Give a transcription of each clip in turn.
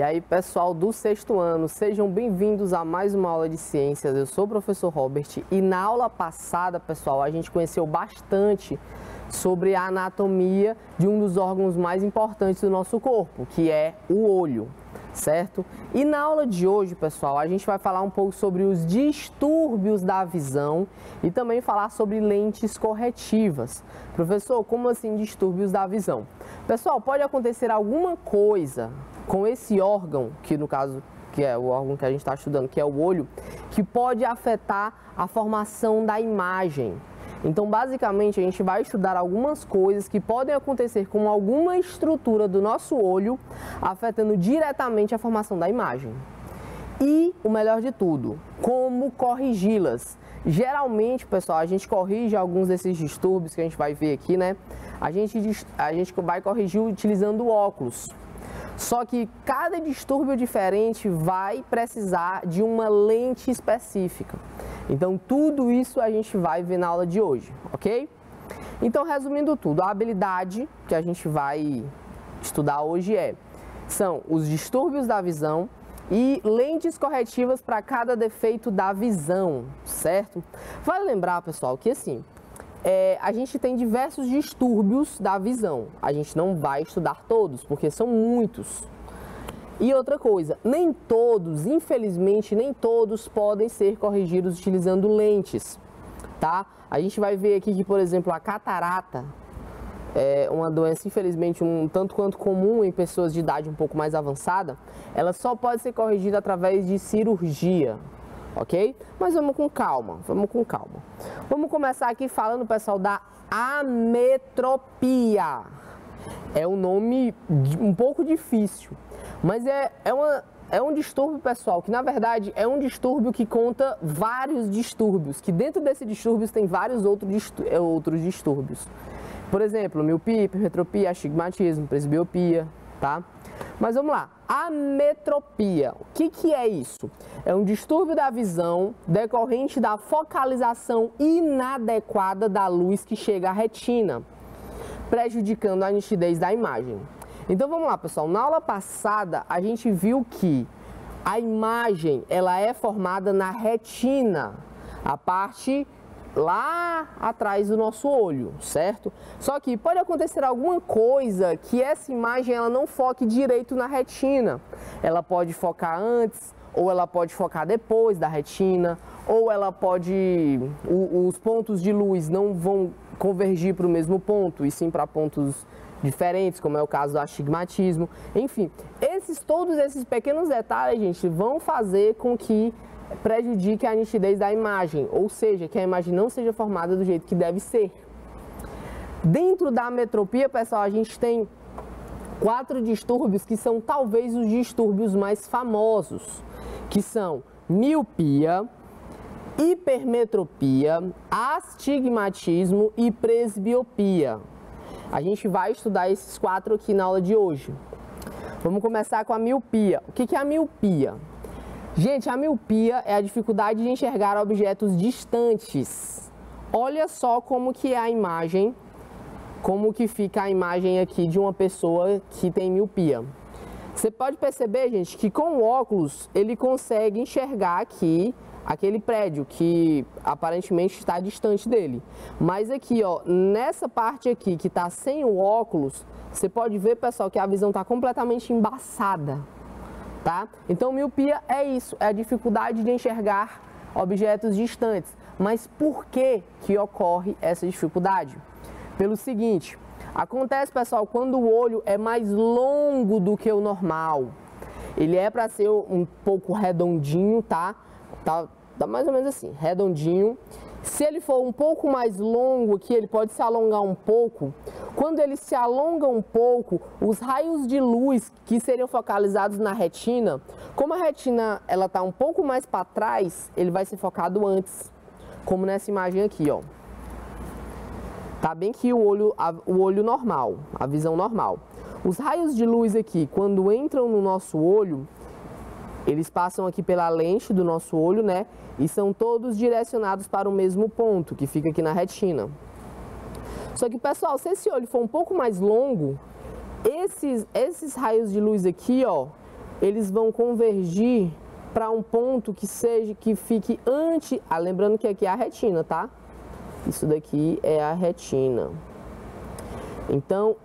E aí, pessoal do sexto ano, sejam bem-vindos a mais uma aula de ciências. Eu sou o professor Robert e na aula passada, pessoal, a gente conheceu bastante sobre a anatomia de um dos órgãos mais importantes do nosso corpo, que é o olho, certo? E na aula de hoje, pessoal, a gente vai falar um pouco sobre os distúrbios da visão e também falar sobre lentes corretivas. Professor, como assim distúrbios da visão? Pessoal, pode acontecer alguma coisa com esse órgão, que no caso que é o órgão que a gente está estudando, que é o olho, que pode afetar a formação da imagem. Então, basicamente, a gente vai estudar algumas coisas que podem acontecer com alguma estrutura do nosso olho, afetando diretamente a formação da imagem. E, o melhor de tudo, como corrigi-las. Geralmente, pessoal, a gente corrige alguns desses distúrbios que a gente vai ver aqui, né? A gente vai corrigir utilizando óculos. Só que cada distúrbio diferente vai precisar de uma lente específica. Então, tudo isso a gente vai ver na aula de hoje, ok? Então, resumindo tudo, a habilidade que a gente vai estudar hoje são os distúrbios da visão e lentes corretivas para cada defeito da visão, certo? Vale lembrar, pessoal, que assim, a gente tem diversos distúrbios da visão. A gente não vai estudar todos, porque são muitos. E outra coisa, nem todos, infelizmente, nem todos podem ser corrigidos utilizando lentes, tá? A gente vai ver aqui que, por exemplo, a catarata é uma doença, infelizmente, um tanto quanto comum em pessoas de idade um pouco mais avançada. Ela só pode ser corrigida através de cirurgia, ok? Mas vamos com calma, vamos com calma. Vamos começar aqui falando, pessoal, da ametropia. É um nome um pouco difícil, mas é um distúrbio, pessoal, que na verdade é um distúrbio que conta vários distúrbios, que dentro desses distúrbios tem vários outros distúrbios. Por exemplo, miopia, hipermetropia, astigmatismo, presbiopia, tá? Mas vamos lá, ametropia, o que é isso? É um distúrbio da visão decorrente da focalização inadequada da luz que chega à retina, prejudicando a nitidez da imagem. Então vamos lá, pessoal, na aula passada a gente viu que a imagem ela é formada na retina, a parte lá atrás do nosso olho, certo? Só que pode acontecer alguma coisa que essa imagem ela não foque direito na retina. Ela pode focar antes, ou ela pode focar depois da retina, ou ela pode... os pontos de luz não vão convergir para o mesmo ponto, e sim para pontos diferentes, como é o caso do astigmatismo. Enfim, todos esses pequenos detalhes, gente, vão fazer com que prejudique a nitidez da imagem, ou seja, que a imagem não seja formada do jeito que deve ser. Dentro da ametropia, pessoal, a gente tem 4 distúrbios que são talvez os distúrbios mais famosos, que são miopia, hipermetropia, astigmatismo e presbiopia. A gente vai estudar esses 4 aqui na aula de hoje. Vamos começar com a miopia. O que é a miopia? Gente, a miopia é a dificuldade de enxergar objetos distantes. Olha só como que é a imagem, como que fica a imagem aqui de uma pessoa que tem miopia. Você pode perceber, gente, que com o óculos ele consegue enxergar aqui aquele prédio que aparentemente está distante dele. Mas aqui, ó, nessa parte aqui que está sem o óculos, você pode ver, pessoal, que a visão está completamente embaçada. Tá? Então, miopia é isso, é a dificuldade de enxergar objetos distantes. Mas por que ocorre essa dificuldade? Pelo seguinte, acontece, pessoal, quando o olho é mais longo do que o normal. Ele é para ser um pouco redondinho, tá mais ou menos assim, redondinho. Se ele for um pouco mais longo aqui, ele pode se alongar um pouco. Quando ele se alonga um pouco, os raios de luz que seriam focalizados na retina, como a retina ela está um pouco mais para trás, ele vai ser focado antes, como nessa imagem aqui, ó. Tá bem que o olho normal, a visão normal. Os raios de luz aqui, quando entram no nosso olho, eles passam aqui pela lente do nosso olho, né? E são todos direcionados para o mesmo ponto, que fica aqui na retina. Só que, pessoal, se esse olho for um pouco mais longo, esses raios de luz aqui, ó, eles vão convergir para um ponto que fique antes, lembrando que aqui é a retina, tá? Isso daqui é a retina. Então,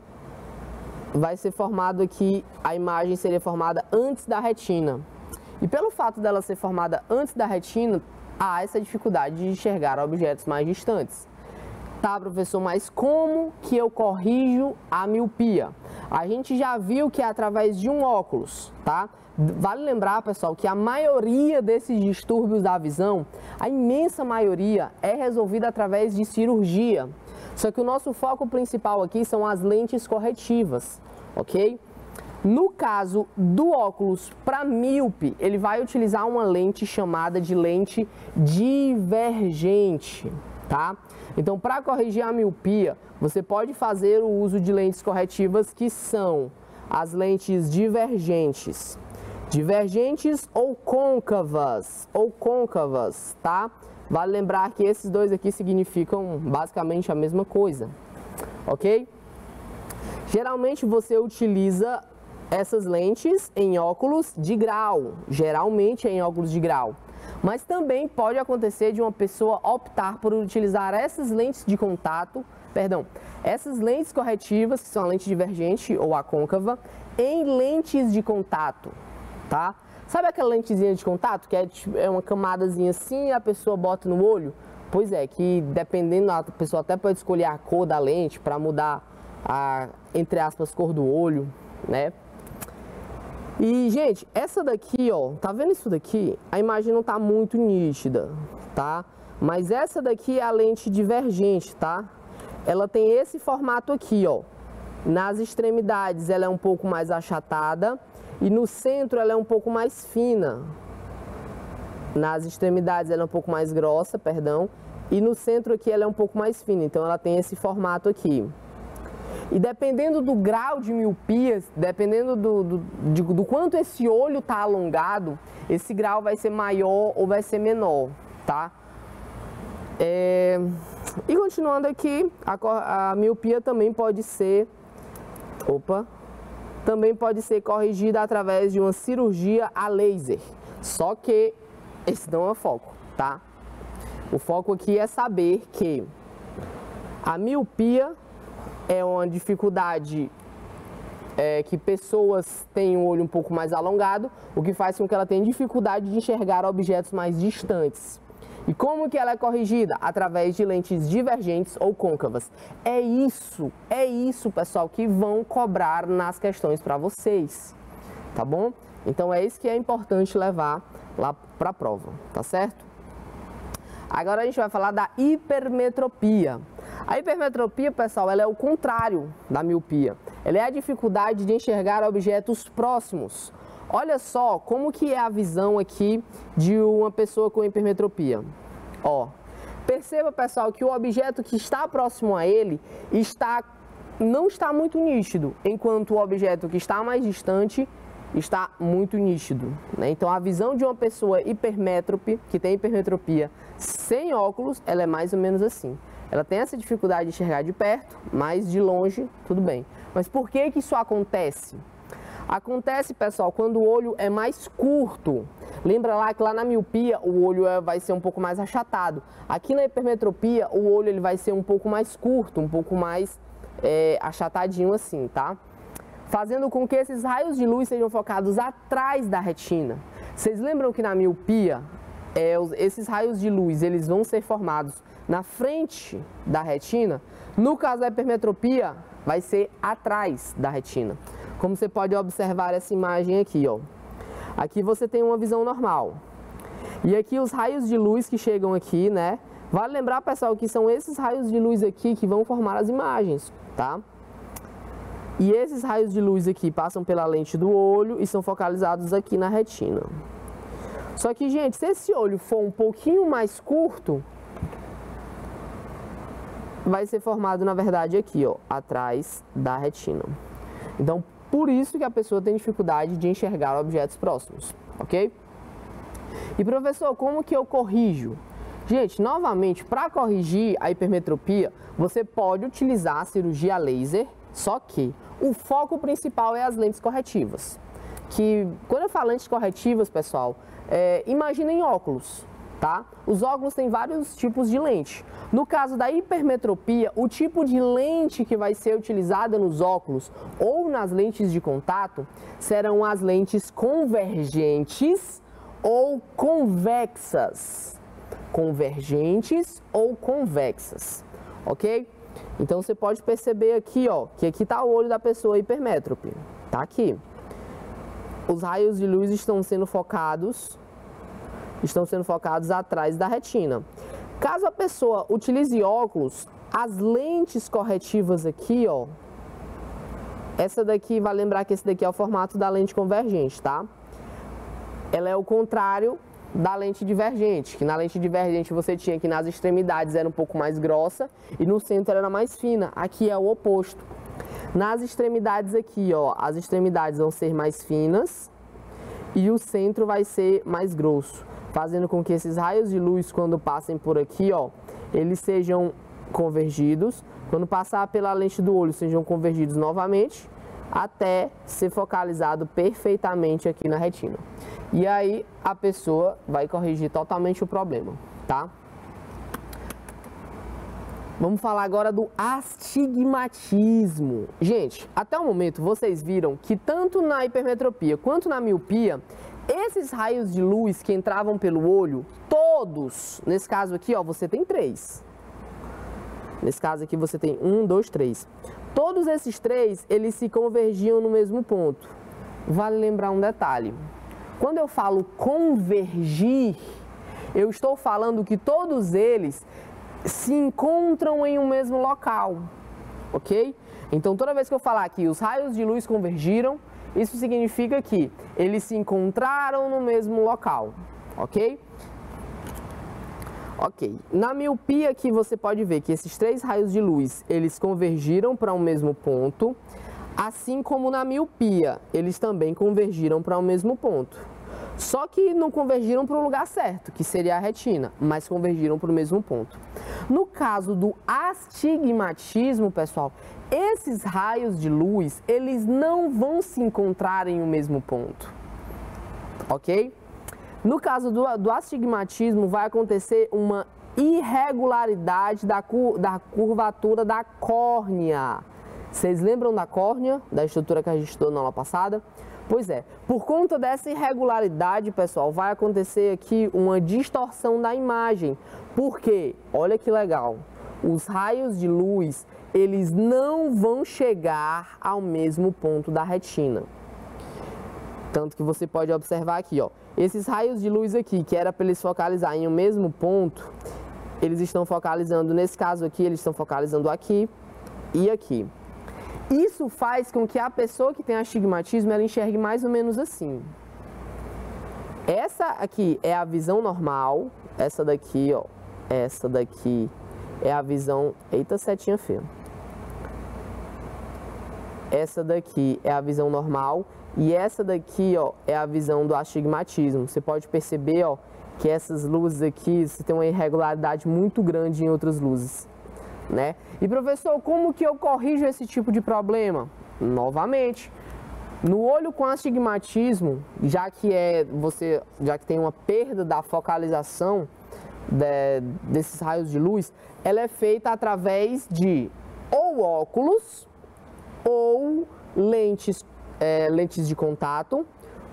vai ser formado aqui, a imagem seria formada antes da retina. E pelo fato dela ser formada antes da retina, há essa dificuldade de enxergar objetos mais distantes. Tá, professor, mas como que eu corrijo a miopia? A gente já viu que é através de um óculos, tá? Vale lembrar, pessoal, que a maioria desses distúrbios da visão, a imensa maioria, é resolvida através de cirurgia. Só que o nosso foco principal aqui são as lentes corretivas, ok? No caso do óculos para míope, ele vai utilizar uma lente chamada de lente divergente, tá? Então, para corrigir a miopia, você pode fazer o uso de lentes corretivas que são as lentes divergentes. Divergentes ou côncavas, tá? Vale lembrar que esses dois aqui significam basicamente a mesma coisa, ok? Geralmente você utiliza essas lentes em óculos de grau, geralmente em óculos de grau. Mas também pode acontecer de uma pessoa optar por utilizar essas lentes de contato, essas lentes corretivas, que são a lente divergente ou a côncava, em lentes de contato, tá? Sabe aquela lentezinha de contato, que é uma camadazinha assim e a pessoa bota no olho? Pois é, que dependendo, a pessoa até pode escolher a cor da lente para mudar a, entre aspas, cor do olho, né? E, gente, essa daqui, ó, tá vendo isso daqui? A imagem não tá muito nítida, tá? Mas essa daqui é a lente divergente, tá? Ela tem esse formato aqui, ó. Nas extremidades ela é um pouco mais achatada e no centro ela é um pouco mais fina. Nas extremidades ela é um pouco mais grossa, e no centro aqui ela é um pouco mais fina, então ela tem esse formato aqui. E dependendo do grau de miopia, dependendo do quanto esse olho está alongado, esse grau vai ser maior ou vai ser menor, tá? E continuando aqui, a miopia também pode ser, corrigida através de uma cirurgia a laser. Só que esse não é o foco, tá? O foco aqui é saber que a miopia é uma dificuldade que pessoas têm um olho um pouco mais alongado, o que faz com que ela tenha dificuldade de enxergar objetos mais distantes. E como que ela é corrigida? Através de lentes divergentes ou côncavas. É isso, pessoal, que vão cobrar nas questões para vocês, tá bom? Então é isso que é importante levar lá para a prova, tá certo? Agora a gente vai falar da hipermetropia. A hipermetropia, pessoal, ela é o contrário da miopia. Ela é a dificuldade de enxergar objetos próximos. Olha só como que é a visão aqui de uma pessoa com hipermetropia. Ó, perceba, pessoal, que o objeto que está próximo a ele não está muito nítido, enquanto o objeto que está mais distante está muito nítido, né? Então a visão de uma pessoa hipermétrope, que tem hipermetropia sem óculos, ela é mais ou menos assim. Ela tem essa dificuldade de enxergar de perto, mas de longe, tudo bem. Mas por que que isso acontece? Acontece, pessoal, quando o olho é mais curto. Lembra lá que lá na miopia o olho vai ser um pouco mais achatado. Aqui na hipermetropia o olho ele vai ser um pouco mais curto, um pouco mais achatadinho assim, tá? Fazendo com que esses raios de luz sejam focados atrás da retina. Vocês lembram que na miopia, esses raios de luz eles vão ser formados na frente da retina? No caso da hipermetropia, vai ser atrás da retina. Como você pode observar essa imagem aqui, ó. Aqui você tem uma visão normal. E aqui os raios de luz que chegam aqui, né? Vale lembrar, pessoal, que são esses raios de luz aqui que vão formar as imagens, tá? E esses raios de luz aqui passam pela lente do olho e são focalizados aqui na retina. Só que, gente, se esse olho for um pouquinho mais curto, vai ser formado, na verdade, aqui, ó, atrás da retina. Então, por isso que a pessoa tem dificuldade de enxergar objetos próximos, ok? E, professor, como que eu corrijo? Gente, novamente, para corrigir a hipermetropia, você pode utilizar a cirurgia laser, só que o foco principal é as lentes corretivas. que quando eu falo lentes corretivas, pessoal, imaginem óculos, tá? Os óculos têm vários tipos de lente. No caso da hipermetropia, o tipo de lente que vai ser utilizada nos óculos ou nas lentes de contato serão as lentes convergentes ou convexas. Convergentes ou convexas, ok? Então você pode perceber aqui, ó, que aqui está o olho da pessoa hipermétrope, tá aqui. Os raios de luz estão sendo focados atrás da retina. Caso a pessoa utilize óculos, as lentes corretivas aqui, ó, essa daqui, vai lembrar que esse daqui é o formato da lente convergente, tá? Ela é o contrário da lente divergente, que na lente divergente você tinha que nas extremidades era um pouco mais grossa e no centro era mais fina. Aqui é o oposto. Nas extremidades aqui, ó, as extremidades vão ser mais finas e o centro vai ser mais grosso, fazendo com que esses raios de luz, quando passem por aqui, ó, eles sejam convergidos. Quando passar pela lente do olho, sejam convergidos novamente, até ser focalizado perfeitamente aqui na retina. E aí a pessoa vai corrigir totalmente o problema, tá? Vamos falar agora do astigmatismo. Gente, até o momento vocês viram que tanto na hipermetropia quanto na miopia, esses raios de luz que entravam pelo olho, todos, nesse caso aqui, ó, você tem 3. Nesse caso aqui você tem 1, 2, 3. Todos esses 3, eles se convergiam no mesmo ponto. Vale lembrar um detalhe. Quando eu falo convergir, eu estou falando que todos eles se encontram em um mesmo local, ok? Então, toda vez que eu falar que os raios de luz convergiram, isso significa que eles se encontraram no mesmo local, ok? Ok, na miopia aqui você pode ver que esses 3 raios de luz, eles convergiram para um mesmo ponto, assim como na miopia, eles também convergiram para o mesmo ponto. Só que não convergiram para o lugar certo, que seria a retina, mas convergiram para o mesmo ponto. No caso do astigmatismo, pessoal, esses raios de luz, eles não vão se encontrar em um mesmo ponto, ok? No caso do astigmatismo, vai acontecer uma irregularidade da curvatura da córnea. Vocês lembram da córnea, da estrutura que a gente estudou na aula passada? Pois é, por conta dessa irregularidade, pessoal, vai acontecer aqui uma distorção da imagem. Por quê? Olha que legal. Os raios de luz, eles não vão chegar ao mesmo ponto da retina. Tanto que você pode observar aqui, ó. Esses raios de luz aqui, que era para eles focalizar em um mesmo ponto, eles estão focalizando, nesse caso aqui, eles estão focalizando aqui e aqui. Isso faz com que a pessoa que tem astigmatismo, ela enxergue mais ou menos assim. Essa aqui é a visão normal, essa daqui, ó, essa daqui é a visão... Eita, setinha feia. Essa daqui é a visão normal e essa daqui, ó, é a visão do astigmatismo. Você pode perceber, ó, que essas luzes aqui, você tem uma irregularidade muito grande em outras luzes, né? E professor, como que eu corrijo esse tipo de problema? Novamente, no olho com astigmatismo, já que tem uma perda da focalização desses raios de luz, ela é feita através de ou óculos ou lentes de contato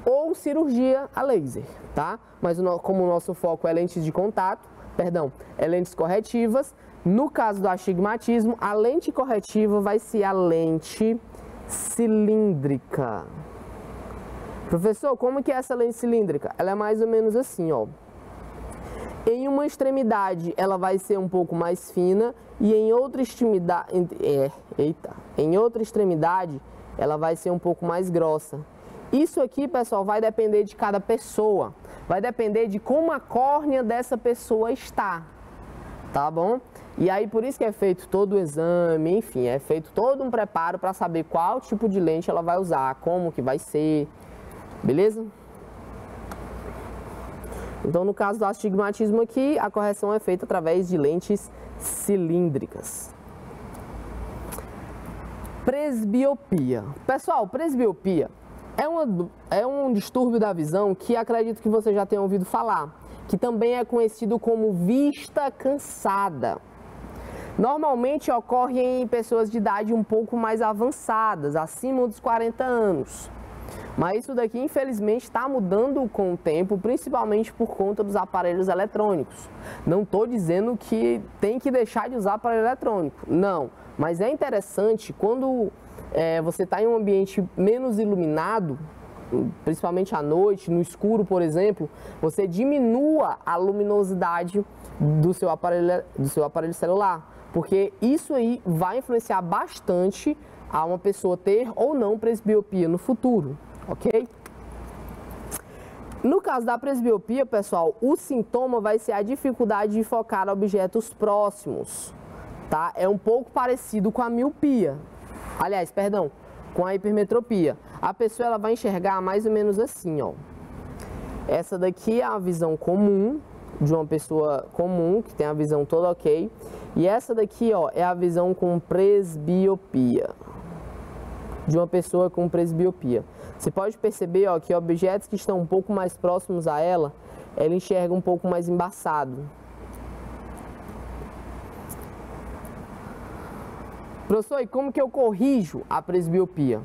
ou cirurgia a laser, tá? Mas como o nosso foco é lentes de contato, é lentes corretivas. No caso do astigmatismo, a lente corretiva vai ser a lente cilíndrica. Professor, como que é essa lente cilíndrica? Ela é mais ou menos assim, ó. Em uma extremidade, ela vai ser um pouco mais fina e em outra extremidade, ela vai ser um pouco mais grossa. Isso aqui, pessoal, vai depender de cada pessoa. Vai depender de como a córnea dessa pessoa está, tá bom? E aí, por isso que é feito todo o exame, enfim, é feito todo um preparo para saber qual tipo de lente ela vai usar, como que vai ser, beleza? Então, no caso do astigmatismo aqui, a correção é feita através de lentes cilíndricas. Presbiopia. Pessoal, presbiopia É um distúrbio da visão que acredito que você já tenha ouvido falar, que também é conhecido como vista cansada. Normalmente ocorre em pessoas de idade um pouco mais avançadas, acima dos 40 anos. Mas isso daqui, infelizmente, está mudando com o tempo, principalmente por conta dos aparelhos eletrônicos. Não estou dizendo que tem que deixar de usar aparelho eletrônico, não. Mas é interessante quando você está em um ambiente menos iluminado, principalmente à noite, no escuro, por exemplo, você diminua a luminosidade do seu aparelho celular. Porque isso aí vai influenciar bastante a uma pessoa ter ou não presbiopia no futuro, ok? No caso da presbiopia, pessoal, o sintoma vai ser a dificuldade de focar objetos próximos, tá? É um pouco parecido com a miopia, aliás, perdão, com a hipermetropia. A pessoa ela vai enxergar mais ou menos assim, ó. Essa daqui é a visão comum de uma pessoa comum, que tem a visão toda ok. E essa daqui, ó, é a visão com presbiopia, de uma pessoa com presbiopia. Você pode perceber, ó, que objetos que estão um pouco mais próximos a ela, ela enxerga um pouco mais embaçado. Professor, e como que eu corrijo a presbiopia?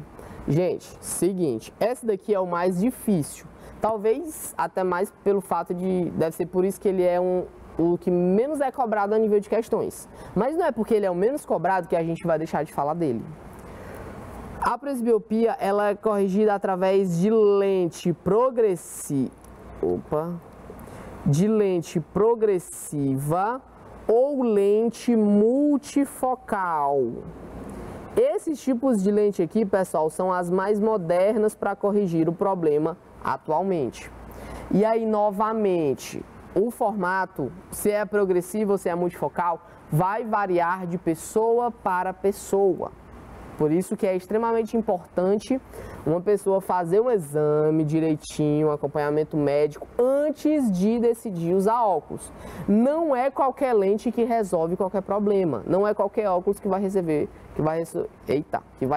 Gente, seguinte, essa daqui é o mais difícil. Talvez até mais pelo fato de... Deve ser por isso que ele é o que menos é cobrado a nível de questões. Mas não é porque ele é o menos cobrado que a gente vai deixar de falar dele. A presbiopia, ela é corrigida através de lente progressiva ou lente multifocal. Esses tipos de lente aqui, pessoal, são as mais modernas para corrigir o problema atualmente. E aí, novamente, o formato, se é progressivo ou se é multifocal, vai variar de pessoa para pessoa. Por isso que é extremamente importante uma pessoa fazer um exame direitinho, um acompanhamento médico, antes de decidir usar óculos. Não é qualquer lente que resolve qualquer problema. Não é qualquer óculos que vai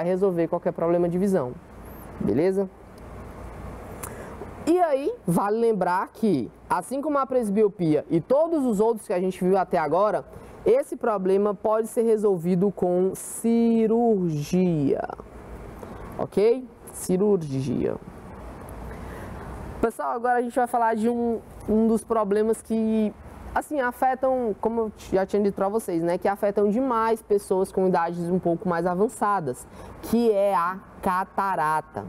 resolver qualquer problema de visão. Beleza? E aí, vale lembrar que, assim como a presbiopia e todos os outros que a gente viu até agora, esse problema pode ser resolvido com cirurgia, ok? Cirurgia. Pessoal, agora a gente vai falar de um dos problemas que, assim, afetam, como eu já tinha dito para vocês, né? Que afetam demais pessoas com idades um pouco mais avançadas, que é a catarata.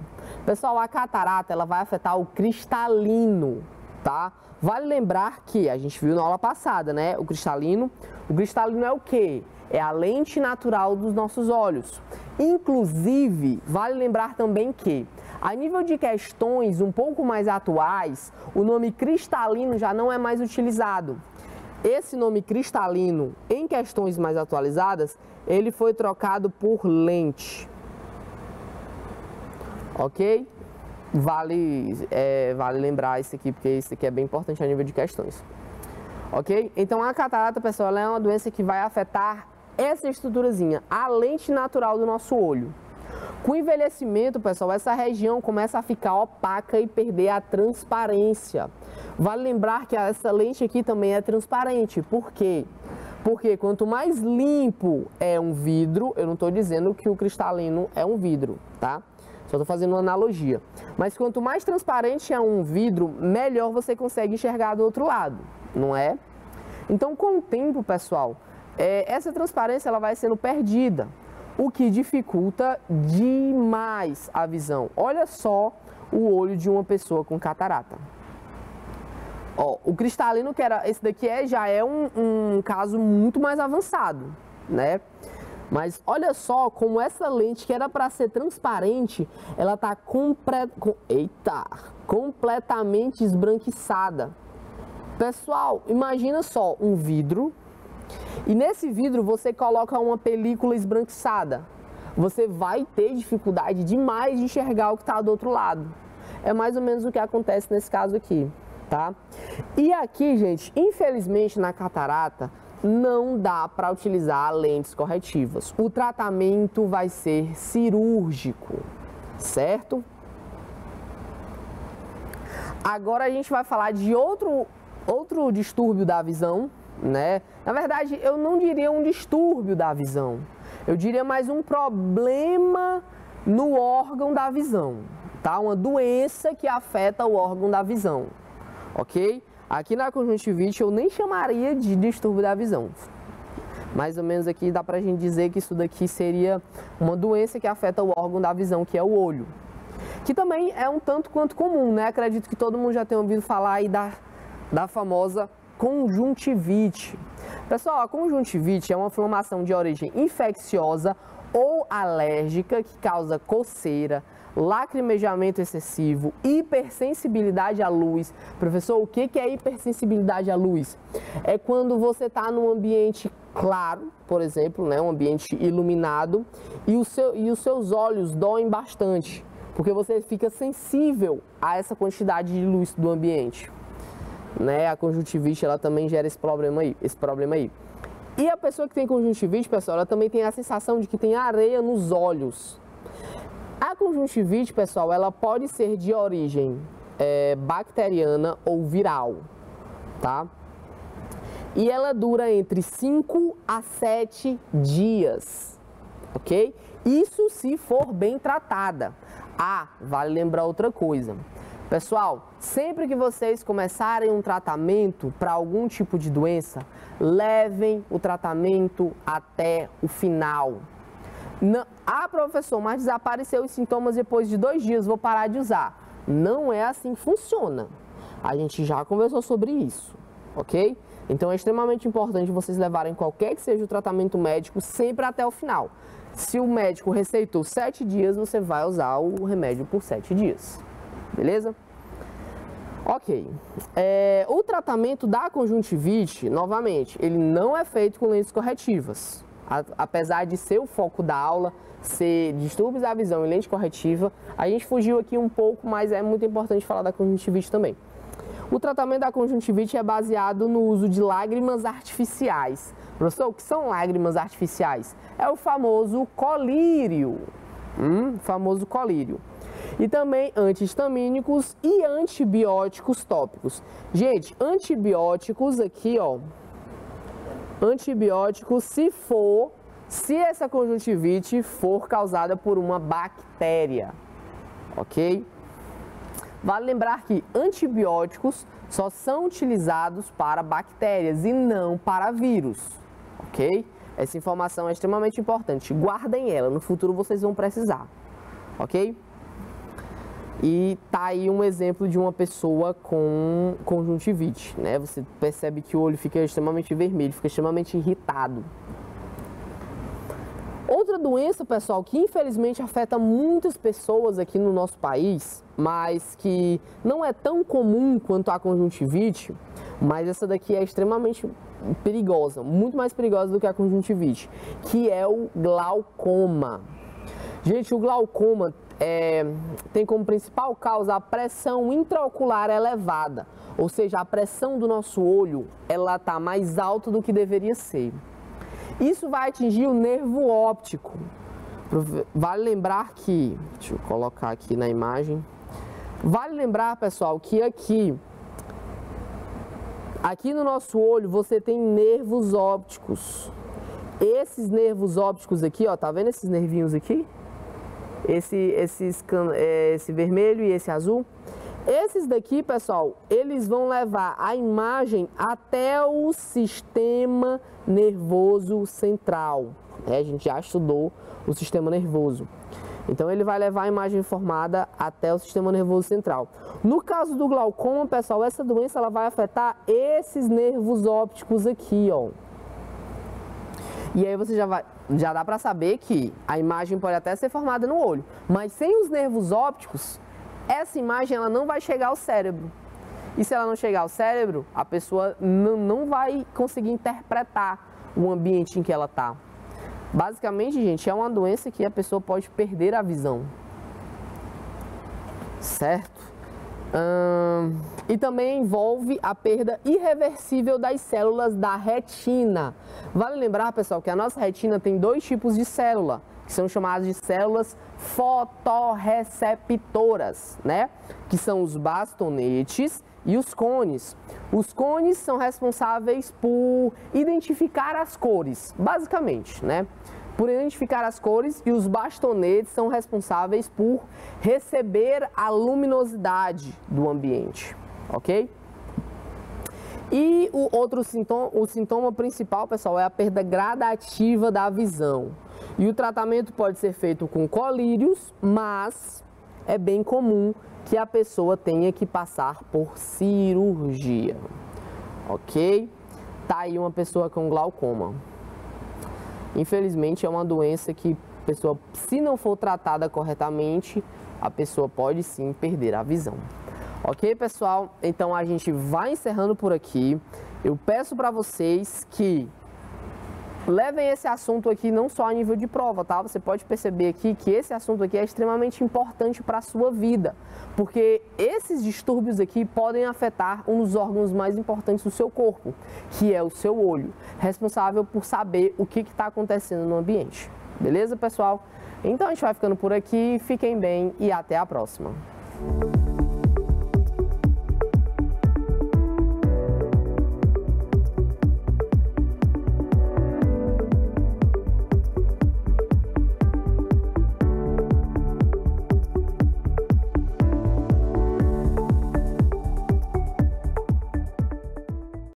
Pessoal, a catarata, ela vai afetar o cristalino, tá? Vale lembrar que a gente viu na aula passada, né? O cristalino é o quê? É a lente natural dos nossos olhos. Inclusive, vale lembrar também que, a nível de questões um pouco mais atuais, o nome cristalino já não é mais utilizado. Esse nome cristalino, em questões mais atualizadas, ele foi trocado por lente. Ok? Vale lembrar isso aqui, porque isso aqui é bem importante a nível de questões. Ok? Então, a catarata, pessoal, ela é uma doença que vai afetar essa estruturazinha, a lente natural do nosso olho. Com o envelhecimento, pessoal, essa região começa a ficar opaca e perder a transparência. Vale lembrar que essa lente aqui também é transparente. Por quê? Porque quanto mais limpo é um vidro, eu não estou dizendo que o cristalino é um vidro, tá? Só estou fazendo uma analogia. Mas quanto mais transparente é um vidro, melhor você consegue enxergar do outro lado, não é? Então, com o tempo, pessoal, essa transparência ela vai sendo perdida, o que dificulta demais a visão. Olha só o olho de uma pessoa com catarata. Ó, o cristalino, que era esse daqui, já é um caso muito mais avançado, né? Mas olha só como essa lente, que era para ser transparente, ela está completamente esbranquiçada. Pessoal, imagina só um vidro, e nesse vidro você coloca uma película esbranquiçada. Você vai ter dificuldade demais de enxergar o que está do outro lado. É mais ou menos o que acontece nesse caso aqui, tá? E aqui, gente, infelizmente na catarata, não dá para utilizar lentes corretivas. O tratamento vai ser cirúrgico, certo? Agora a gente vai falar de outro distúrbio da visão, né? Na verdade, eu não diria um distúrbio da visão, eu diria mais um problema no órgão da visão, tá? Uma doença que afeta o órgão da visão, ok? Aqui na conjuntivite eu nem chamaria de distúrbio da visão. Mais ou menos aqui dá pra gente dizer que isso daqui seria uma doença que afeta o órgão da visão, que é o olho. Que também é um tanto quanto comum, né? Acredito que todo mundo já tenha ouvido falar aí da famosa conjuntivite. Pessoal, a conjuntivite é uma inflamação de origem infecciosa ou alérgica que causa coceira, lacrimejamento excessivo, hipersensibilidade à luz. Professor, o que é hipersensibilidade à luz? É quando você está num ambiente claro, por exemplo, né, um ambiente iluminado, e os seus olhos doem bastante, porque você fica sensível a essa quantidade de luz do ambiente. Né? A conjuntivite, ela também gera esse problema aí. E a pessoa que tem conjuntivite, pessoal, ela também tem a sensação de que tem areia nos olhos. A conjuntivite, pessoal, ela pode ser de origem bacteriana ou viral, tá? E ela dura entre 5 a 7 dias, ok? Isso se for bem tratada. Ah, vale lembrar outra coisa. Pessoal, sempre que vocês começarem um tratamento para algum tipo de doença, levem o tratamento até o final. Não, professor, mas desapareceu os sintomas depois de 2 dias, vou parar de usar. Não é assim que funciona. A gente já conversou sobre isso, ok? Então é extremamente importante vocês levarem qualquer que seja o tratamento médico sempre até o final. Se o médico receitou 7 dias, você vai usar o remédio por 7 dias. Beleza? Ok. O tratamento da conjuntivite, novamente, ele não é feito com lentes corretivas. Apesar de ser o foco da aula, ser distúrbios da visão e lente corretiva, a gente fugiu aqui um pouco, mas é muito importante falar da conjuntivite também. O tratamento da conjuntivite é baseado no uso de lágrimas artificiais. Professor, o que são lágrimas artificiais? É o famoso colírio. Famoso colírio. E também antihistamínicos e antibióticos tópicos. Gente, antibióticos aqui, ó. Antibióticos se essa conjuntivite for causada por uma bactéria, ok? Vale lembrar que antibióticos só são utilizados para bactérias e não para vírus, ok? Essa informação é extremamente importante, guardem ela, no futuro vocês vão precisar, ok? E tá aí um exemplo de uma pessoa com conjuntivite, né? Você percebe que o olho fica extremamente vermelho, fica extremamente irritado. Outra doença, pessoal, que infelizmente afeta muitas pessoas aqui no nosso país, mas que não é tão comum quanto a conjuntivite, mas essa daqui é extremamente perigosa, muito mais perigosa do que a conjuntivite, que é o glaucoma. Gente, o glaucoma tem como principal causa a pressão intraocular elevada, ou seja, a pressão do nosso olho ela está mais alta do que deveria ser. Isso vai atingir o nervo óptico. Vale lembrar que, deixa eu colocar aqui na imagem, vale lembrar, pessoal, que aqui no nosso olho você tem nervos ópticos. Esses nervos ópticos aqui, ó, tá vendo esses nervinhos aqui? Esse vermelho e esse azul. Esses daqui, pessoal, eles vão levar a imagem até o sistema nervoso central. A gente já estudou o sistema nervoso. Então, ele vai levar a imagem formada até o sistema nervoso central. No caso do glaucoma, pessoal, essa doença ela vai afetar esses nervos ópticos aqui, ó. E aí você já dá para saber que a imagem pode até ser formada no olho, mas sem os nervos ópticos, essa imagem ela não vai chegar ao cérebro. E se ela não chegar ao cérebro, a pessoa não vai conseguir interpretar o ambiente em que ela está. Basicamente, gente, é uma doença que a pessoa pode perder a visão. Certo? E também envolve a perda irreversível das células da retina. Vale lembrar, pessoal, que a nossa retina tem 2 tipos de célula, que são chamadas de células fotorreceptoras, né? Que são os bastonetes e os cones. Os cones são responsáveis por identificar as cores, basicamente, né? Por identificar as cores, e os bastonetes são responsáveis por receber a luminosidade do ambiente, ok? E o sintoma principal, pessoal, é a perda gradativa da visão. E o tratamento pode ser feito com colírios, mas é bem comum que a pessoa tenha que passar por cirurgia, ok? Tá aí uma pessoa com glaucoma. Infelizmente é uma doença que a pessoa, se não for tratada corretamente, a pessoa pode sim perder a visão. Ok, pessoal? Então a gente vai encerrando por aqui. Eu peço para vocês que levem esse assunto aqui não só a nível de prova, tá? Você pode perceber aqui que esse assunto aqui é extremamente importante para a sua vida, porque esses distúrbios aqui podem afetar um dos órgãos mais importantes do seu corpo, que é o seu olho, responsável por saber o que está acontecendo no ambiente. Beleza, pessoal? Então a gente vai ficando por aqui, fiquem bem e até a próxima.